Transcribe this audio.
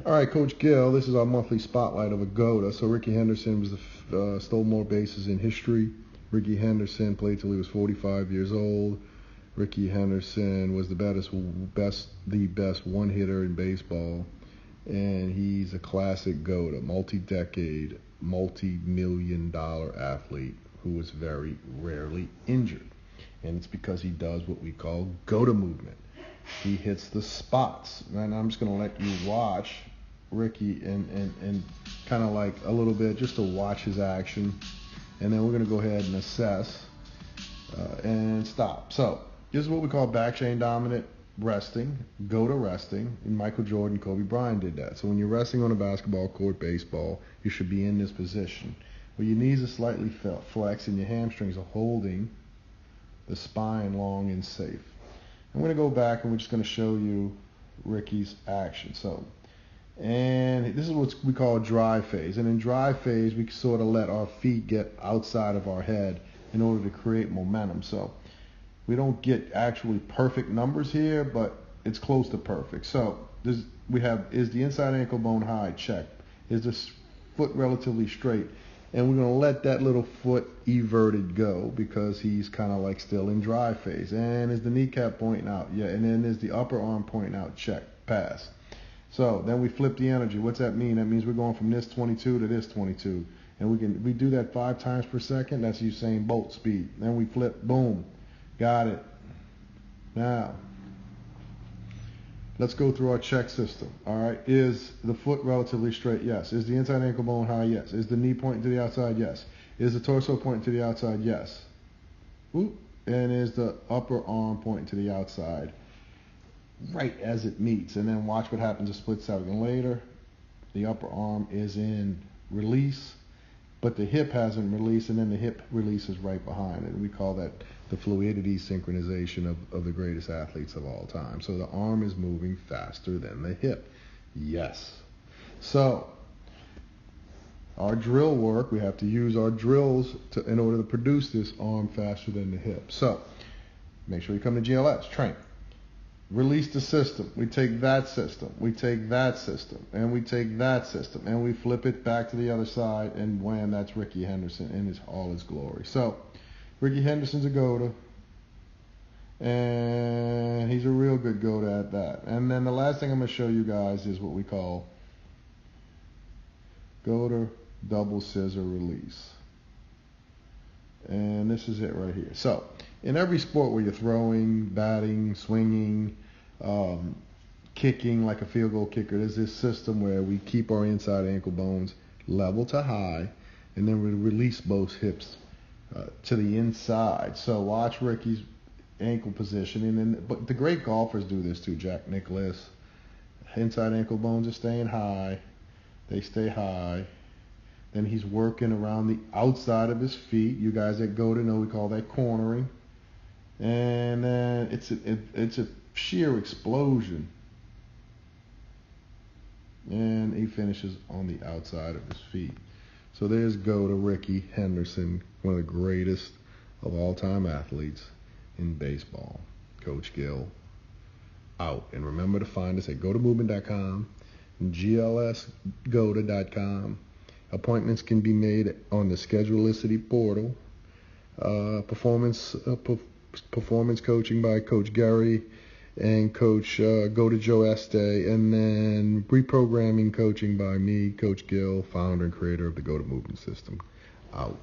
All right, Coach Gill, this is our monthly spotlight of a Goata. So Ricky Henderson was stole more bases in history. Ricky Henderson played till he was 45 years old. Ricky Henderson was the best one hitter in baseball, and he's a classic Goata, multi-decade, multi-million-dollar athlete who was very rarely injured, and it's because he does what we call Goata movement. He hits the spots, and I'm just going to let you watch Ricky and kind of like a little bit just to watch his action, and then we're going to go ahead and assess and stop. So this is what we call back chain dominant resting, Goata resting, and Michael Jordan, Kobe Bryant did that. So when you're resting on a basketball court, baseball, you should be in this position where your knees are slightly flexed and your hamstrings are holding the spine long and safe. I'm going to go back and we're just going to show you Ricky's action. And this is what we call dry phase. And in dry phase, we sort of let our feet get outside of our head in order to create momentum. So we don't get actually perfect numbers here, but it's close to perfect. So we have, is the inside ankle bone high? Check. Is the foot relatively straight? And we're going to let that little foot everted go because he's kind of like still in dry phase. And is the kneecap pointing out? Yeah. And then is the upper arm pointing out? Check. Pass. So then we flip the energy. What's that mean? That means we're going from this 22 to this 22. And we do that 5 times per second. That's Usain Bolt speed. Then we flip. Boom. Got it. Now, let's go through our check system. All right. Is the foot relatively straight? Yes. Is the inside ankle bone high? Yes. Is the knee pointing to the outside? Yes. Is the torso pointing to the outside? Yes. Oop. And is the upper arm pointing to the outside? Right as it meets. And then watch what happens a split second later. The upper arm is in release, but the hip hasn't released, and then the hip releases right behind it. And we call that the fluidity synchronization of the greatest athletes of all time. So the arm is moving faster than the hip. Yes. So our drill work, we have to use our drills in order to produce this arm faster than the hip. So make sure you come to GLS, train. Release the system. We take that system. We take that system. And we take that system. And we flip it back to the other side. And wham, that's Ricky Henderson in all his glory. So Ricky Henderson's a Goata. And he's a real good Goata at that. And then the last thing I'm going to show you guys is what we call Goata double scissor release. And this is it right here. So in every sport where you're throwing, batting, swinging, kicking like a field goal kicker, there's this system where we keep our inside ankle bones level to high, and then we release both hips to the inside. So watch Ricky's ankle positioning. But the great golfers do this too. Jack Nicklaus, inside ankle bones are staying high. They stay high. Then he's working around the outside of his feet. You guys that go to know we call that cornering. And then it's a sheer explosion. And he finishes on the outside of his feet. So there's Goata Ricky Henderson, one of the greatest of all-time athletes in baseball. Coach Gill, out. And remember to find us at gotamovement.com, glsgoata.com. Appointments can be made on the Schedulicity portal. Performance coaching by Coach Gary and Coach Goata Joe Este, and then reprogramming coaching by me, Coach Gill, founder and creator of the Goata Movement System. Out.